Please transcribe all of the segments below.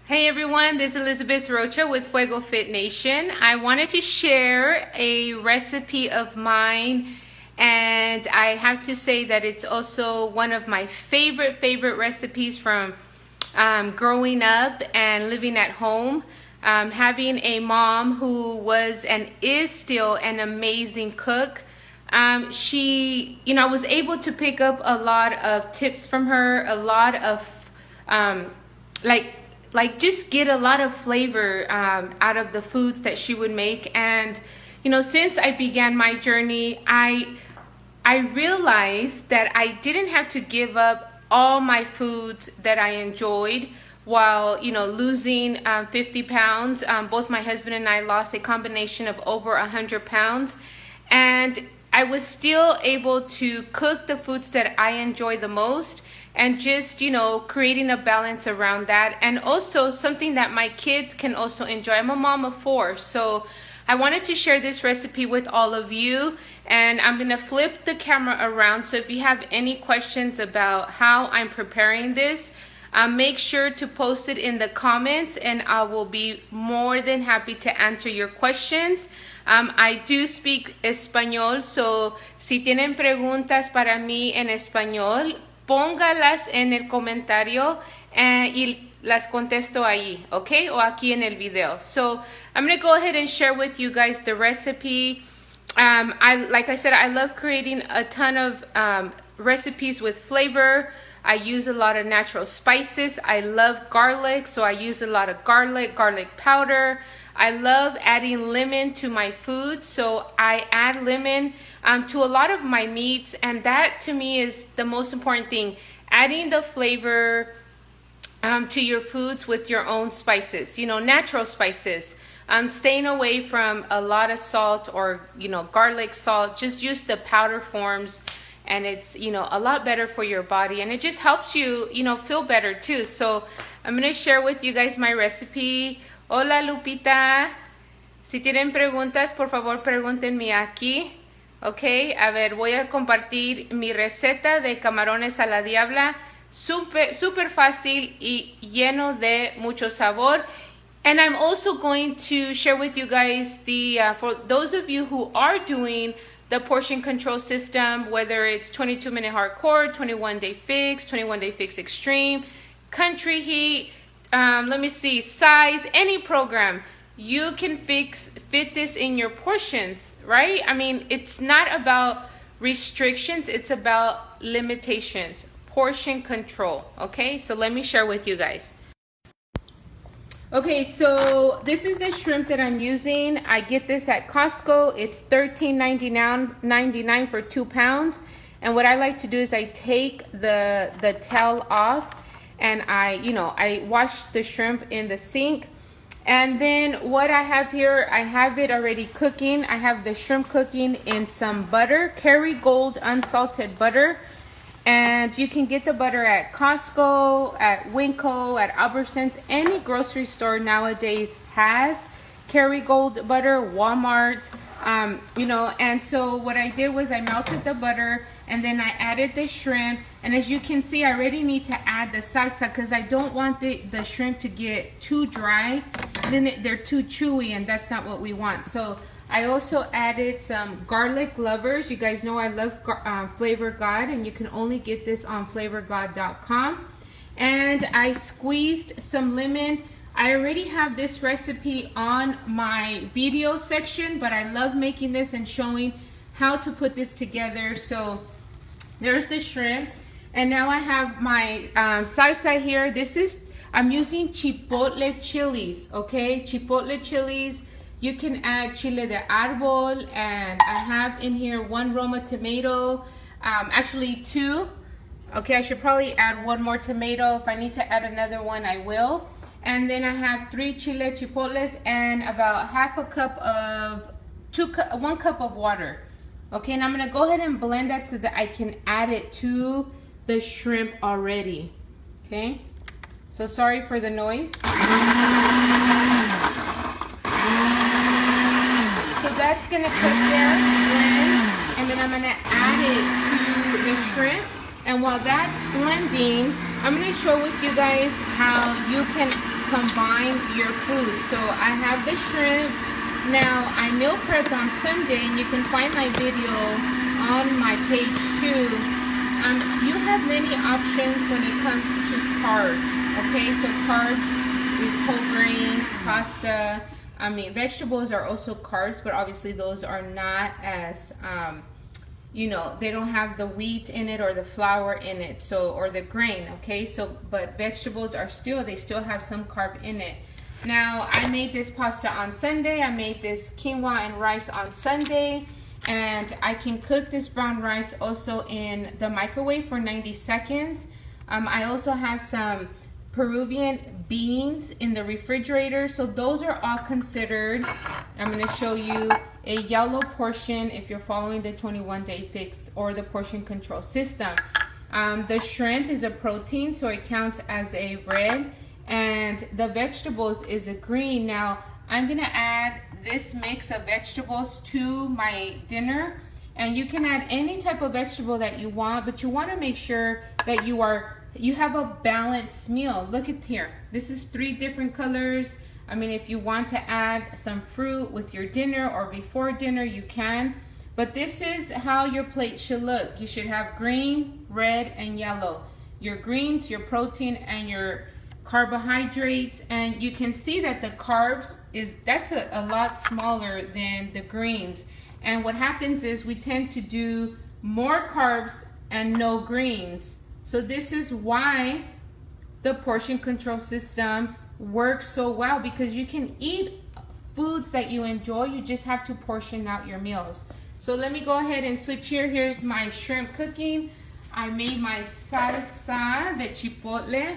Hey everyone, this is Elizabeth Rocha with Fuego Fit Nation. I wanted to share a recipe of mine, and I have to say that it's also one of my favorite recipes from growing up and living at home. Having a mom who was and is still an amazing cook. I was able to pick up a lot of tips from her, a lot of just get a lot of flavor out of the foods that she would make. And since I began my journey, I realized that I didn't have to give up all my foods that I enjoyed while losing 50 pounds. Both my husband and I lost a combination of over 100 pounds, and I was still able to cook the foods that I enjoy the most, and just creating a balance around that, and also something that my kids can also enjoy. I'm a mom of 4, so I wanted to share this recipe with all of you, and I'm gonna flip the camera around, so if you have any questions about how I'm preparing this, make sure to post it in the comments, and I will be more than happy to answer your questions. I do speak español, so si tienen preguntas para mí en español, póngalas en el comentario y las contesto ahí, okay? O aquí en el video. So I'm going to go ahead and share with you guys the recipe. Like I said, I love creating a ton of recipes with flavor. I use a lot of natural spices. I love garlic, so I use a lot of garlic powder. I love adding lemon to my food, so I add lemon to a lot of my meats, and that to me is the most important thing. Adding the flavor to your foods with your own spices, natural spices. Staying away from a lot of salt or, garlic salt. Just use the powder forms, and it's, a lot better for your body, and it just helps you, feel better too. So I'm going to share with you guys my recipe. Hola Lupita, si tienen preguntas, por favor pregúntenme aquí. Ok, a ver, voy a compartir mi receta de camarones a la diabla. Súper fácil y lleno de mucho sabor. And I'm also going to share with you guys for those of you who are doing the portion control system, whether it's 22-minute hardcore, 21-day fix, 21-day fix extreme, country heat, let me see, size, any program, you can fit this in your portions, right? I mean, it's not about restrictions, it's about limitations, portion control, okay? So let me share with you guys. Okay, so this is the shrimp that I'm using. I get this at Costco. It's $13.99 for 2 pounds. And what I like to do is I take the tail off, and I wash the shrimp in the sink. And then what I have here, I have it already cooking. I have the shrimp cooking in some butter, Kerrygold unsalted butter. And you can get the butter at Costco, at Winco, at Albertsons. Any grocery store nowadays has Kerrygold butter, Walmart, and so what I did was I melted the butter, and then I added the shrimp. And as you can see, I already need to add the salsa because I don't want the shrimp to get too dry. Then they're too chewy, and that's not what we want. So I also added some garlic lovers. You guys know I love Flavor God, and you can only get this on flavorgod.com. And I squeezed some lemon. I already have this recipe on my video section, but I love making this and showing how to put this together. So there's the shrimp, and now I have my salsa here. I'm using chipotle chilies, okay? Chipotle chilies. You can add chile de árbol, and I have in here 1 Roma tomato, actually 2. Okay, I should probably add 1 more tomato. If I need to add another one, I will. And then I have 3 chile chipotles and about 1/2 cup of 1 cup of water. Okay, and I'm gonna go ahead and blend that so that I can add it to the shrimp already. Okay, so sorry for the noise. So that's gonna cook there, blend, and then I'm gonna add it to the shrimp. And while that's blending, I'm gonna show with you guys how you can combine your food. So I have the shrimp. Now I meal prepped on Sunday, and you can find my video on my page too. You have many options when it comes to carbs. Okay, so carbs is whole grains, pasta. I mean, vegetables are also carbs, but obviously those are not as you know, they don't have the wheat in it or the flour in it, so, or the grain. Okay, so but vegetables are still, they still have some carb in it. Now I made this pasta on Sunday. I made this quinoa and rice on Sunday, and I can cook this brown rice also in the microwave for 90 seconds. I also have some Peruvian beans in the refrigerator, so those are all considered. I'm going to show you a yellow portion if you're following the 21-day fix or the portion control system. The shrimp is a protein, so it counts as a red, and the vegetables is a green. Now I'm going to add this mix of vegetables to my dinner, and you can add any type of vegetable that you want, but you want to make sure that you have a balanced meal. Look at here. This is 3 different colors. I mean, if you want to add some fruit with your dinner or before dinner, you can. But this is how your plate should look. You should have green, red, and yellow. Your greens, your protein, and your carbohydrates. And you can see that the carbs that's a lot smaller than the greens. And what happens is we tend to do more carbs and no greens. So this is why the portion control system works so well, because you can eat foods that you enjoy. You just have to portion out your meals. So let me go ahead and switch here. Here's my shrimp cooking. I made my salsa de chipotle.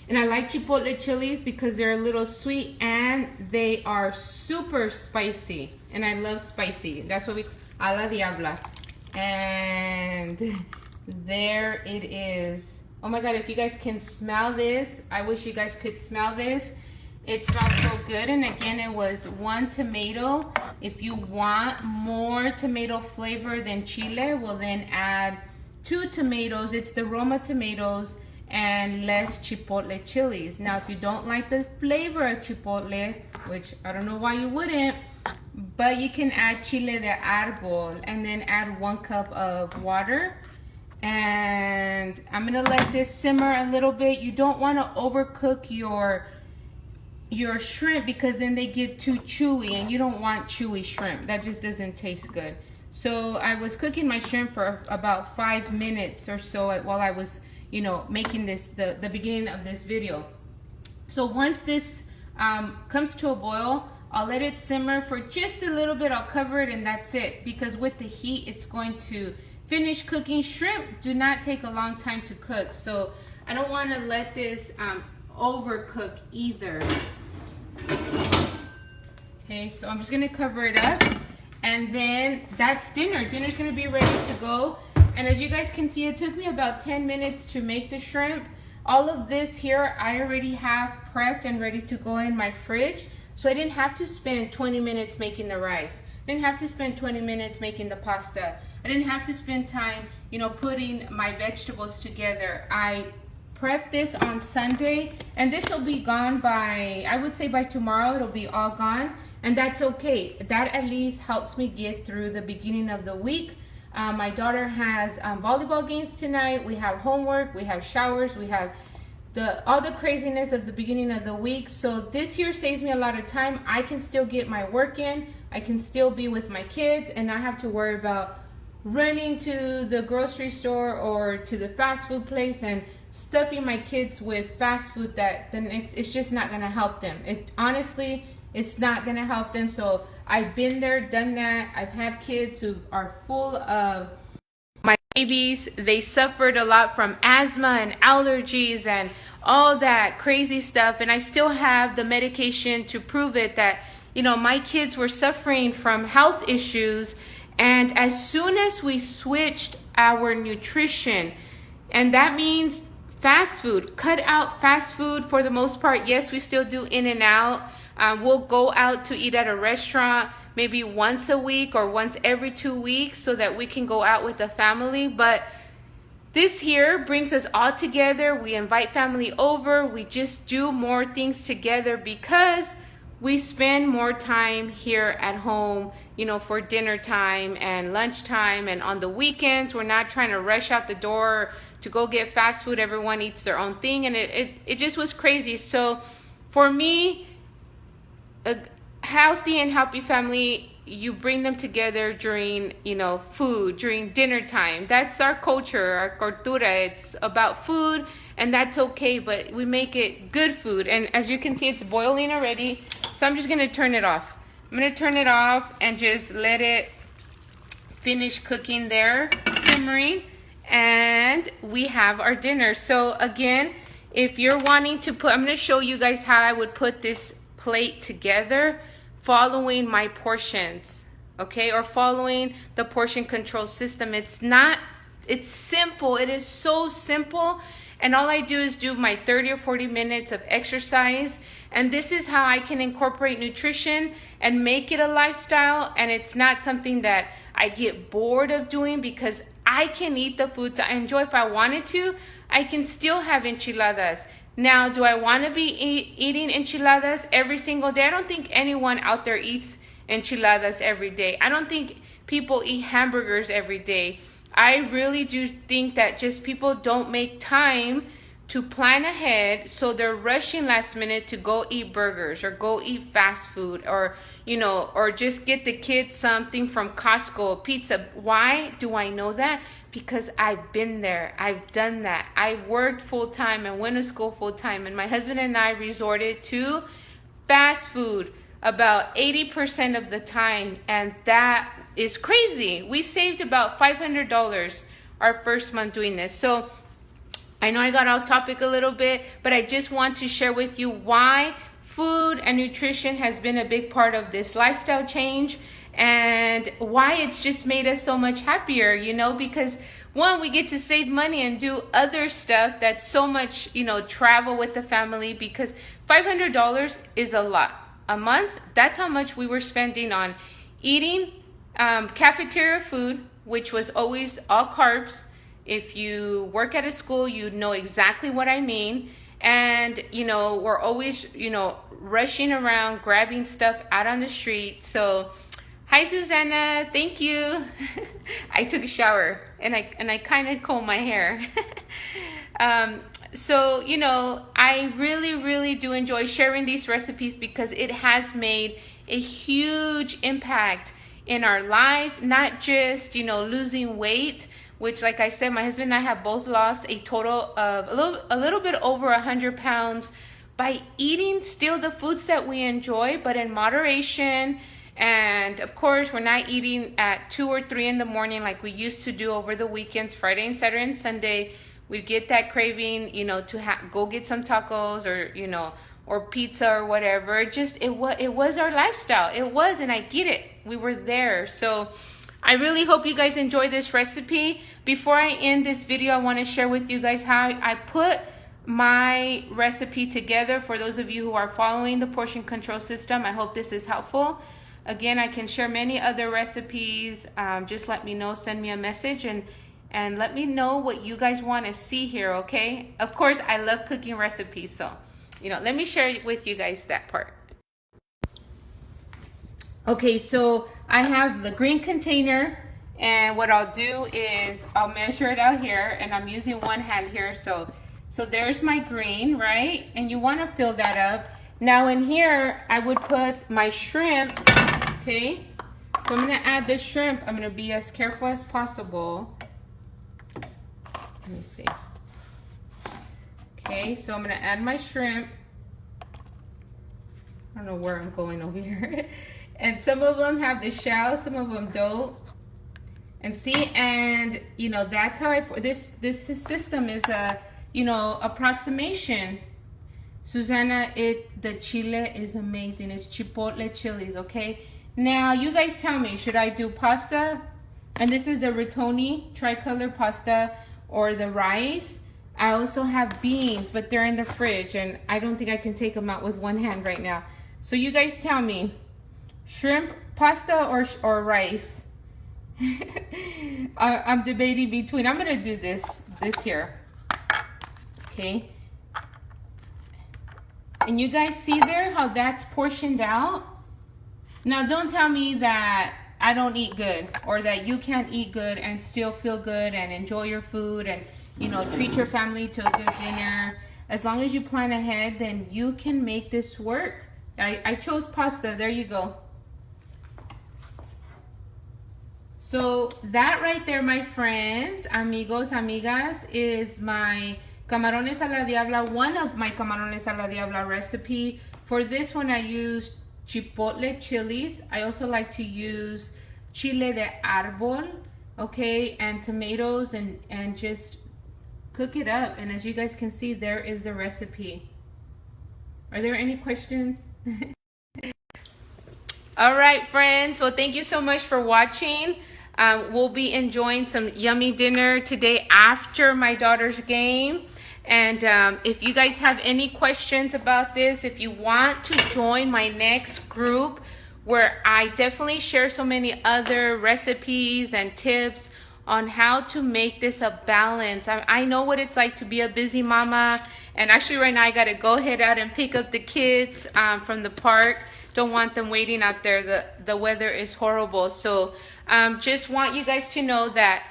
And I like chipotle chilies because they're a little sweet and they are super spicy. And I love spicy. That's what we call a la Diabla. And there it is. Oh my God, if you guys can smell this, I wish you guys could smell this. It smells so good. And again, it was 1 tomato. If you want more tomato flavor than chile, well then add 2 tomatoes. It's the Roma tomatoes and less chipotle chilies. Now, if you don't like the flavor of chipotle, which I don't know why you wouldn't, but you can add chile de árbol and then add 1 cup of water. And I'm gonna let this simmer a little bit. You don't want to overcook your shrimp because then they get too chewy, and you don't want chewy shrimp. That just doesn't taste good. So I was cooking my shrimp for about 5 minutes or so while I was, you know, making this the beginning of this video. So once this comes to a boil, I'll let it simmer for just a little bit. I'll cover it and that's it, because with the heat it's going to finish cooking. Shrimp do not take a long time to cook, so I don't want to let this overcook either. Okay, so I'm just gonna cover it up, and then that's dinner. Dinner's gonna be ready to go. And as you guys can see, it took me about 10 minutes to make the shrimp. All of this here I already have prepped and ready to go in my fridge, so I didn't have to spend 20 minutes making the rice. I didn't have to spend 20 minutes making the pasta. I didn't have to spend time, you know, putting my vegetables together. I prepped this on Sunday, and this will be gone by, I would say by tomorrow, it'll be all gone, and that's okay. That at least helps me get through the beginning of the week. My daughter has volleyball games tonight. We have homework, we have showers, we have all the craziness of the beginning of the week. So this here saves me a lot of time. I can still get my work in. I can still be with my kids and not have to worry about running to the grocery store or to the fast food place and stuffing my kids with fast food that it's just not going to help them. Honestly, it's not going to help them. So I've been there, done that. I've had kids who are full of, my babies, they suffered a lot from asthma and allergies and all that crazy stuff, and I still have the medication to prove it, that, you know, my kids were suffering from health issues. And as soon as we switched our nutrition, and that means fast food, cut out fast food for the most part. Yes, we still do in and out. We'll go out to eat at a restaurant maybe once a week or once every 2 weeks so that we can go out with the family. But this here brings us all together. We invite family over. We just do more things together because we spend more time here at home, you know, for dinner time and lunchtime. And on the weekends, we're not trying to rush out the door to go get fast food. Everyone eats their own thing. And it just was crazy. So for me, a healthy and happy family, you bring them together during, you know, food, during dinner time. That's our culture, our cultura. It's about food, and that's okay, but we make it good food. And as you can see, it's boiling already, so I'm just gonna turn it off. I'm gonna turn it off and just let it finish cooking there, simmering, and we have our dinner. So again, if you're wanting to put, I'm gonna show you guys how I would put this plate together following my portions, okay, or following the portion control system. It's simple. It is so simple. And all I do is do my 30 or 40 minutes of exercise. And this is how I can incorporate nutrition and make it a lifestyle. And it's not something that I get bored of doing, because I can eat the foods I enjoy. If I wanted to, I can still have enchiladas. Now, do I want to be eating enchiladas every single day? I don't think anyone out there eats enchiladas every day. I don't think people eat hamburgers every day. I really do think that just people don't make time to plan ahead, so they're rushing last minute to go eat burgers or go eat fast food, or, you know, or just get the kids something from Costco, pizza. Why do I know that? Because I've been there. I've done that. I worked full-time and went to school full-time, and my husband and I resorted to fast food about 80% of the time, and that is crazy. We saved about $500 our first month doing this. So I know I got off topic a little bit, but I just want to share with you why food and nutrition has been a big part of this lifestyle change, and why it's just made us so much happier, you know, because one, we get to save money and do other stuff that's so much, you know, travel with the family, because $500 is a lot. A month, that's how much we were spending on eating cafeteria food, which was always all carbs. If you work at a school, you know exactly what I mean. And, you know, we're always, you know, rushing around, grabbing stuff out on the street. So, hi, Susanna. Thank you. I took a shower and I kind of combed my hair. So, you know, I really do enjoy sharing these recipes, because it has made a huge impact in our life. Not just, you know, losing weight, which, like I said, my husband and I have both lost a total of a little bit over 100 pounds by eating still the foods that we enjoy, but in moderation. And of course, we're not eating at 2 or 3 in the morning like we used to do over the weekends, Friday and Saturday and Sunday. We'd get that craving, you know, to go get some tacos, or, you know, or pizza or whatever. It was our lifestyle. It was, and I get it. We were there. So I really hope you guys enjoy this recipe. Before I end this video, I want to share with you guys how I put my recipe together. For those of you who are following the portion control system, I hope this is helpful. Again, I can share many other recipes. Just let me know, send me a message, and let me know what you guys want to see here, okay? Of course, I love cooking recipes, so, you know, let me share with you guys that part. Okay, so I have the green container, and what I'll do is I'll measure it out here, and I'm using one hand here, so there's my green, right? And you want to fill that up. Now in here, I would put my shrimp, okay? So I'm gonna add the shrimp. I'm gonna be as careful as possible. Let me see. Okay, so I'm gonna add my shrimp. I don't know where I'm going over here. And some of them have the shell, some of them don't. And see, and you know, that's how this system is a, you know, approximation. Susanna, the chile is amazing. It's chipotle chilies, okay? Now, you guys tell me, should I do pasta? And this is the rotoni tricolor pasta, or the rice. I also have beans, but they're in the fridge, and I don't think I can take them out with one hand right now. So you guys tell me, shrimp pasta or rice? I'm debating between, I'm gonna do this here. Okay. And you guys see there how that's portioned out? Now don't tell me that I don't eat good, or that you can't eat good and still feel good and enjoy your food and, you know, treat your family to a good dinner. As long as you plan ahead, then you can make this work. I chose pasta. There you go. So that right there, my friends, amigos, amigas, is my Camarones a la Diabla, one of my Camarones a la Diabla recipe. For this one, I used chipotle chilies. I also like to use chile de árbol, okay, and tomatoes, and just cook it up. And as you guys can see, there is the recipe. Are there any questions? All right, friends. Well, thank you so much for watching. We'll be enjoying some yummy dinner today after my daughter's game. And if you guys have any questions about this, if you want to join my next group where I definitely share so many other recipes and tips on how to make this a balance. I know what it's like to be a busy mama. And actually right now I got to go head out and pick up the kids from the park. Don't want them waiting out there. The weather is horrible. So just want you guys to know that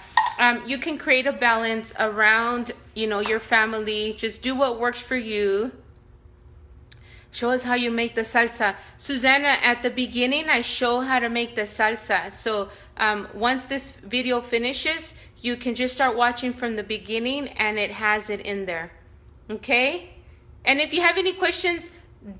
you can create a balance around, you know, your family. Just do what works for you. Show us how you make the salsa. Susanna, at the beginning, I show how to make the salsa. So once this video finishes, you can just start watching from the beginning and it has it in there. Okay? And if you have any questions,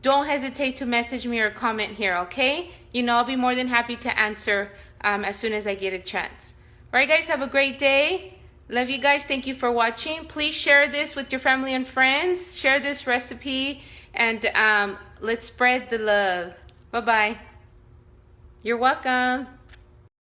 don't hesitate to message me or comment here, okay? You know, I'll be more than happy to answer as soon as I get a chance. All right, guys, have a great day. Love you guys. Thank you for watching. Please share this with your family and friends. Share this recipe, and let's spread the love. Bye-bye. You're welcome.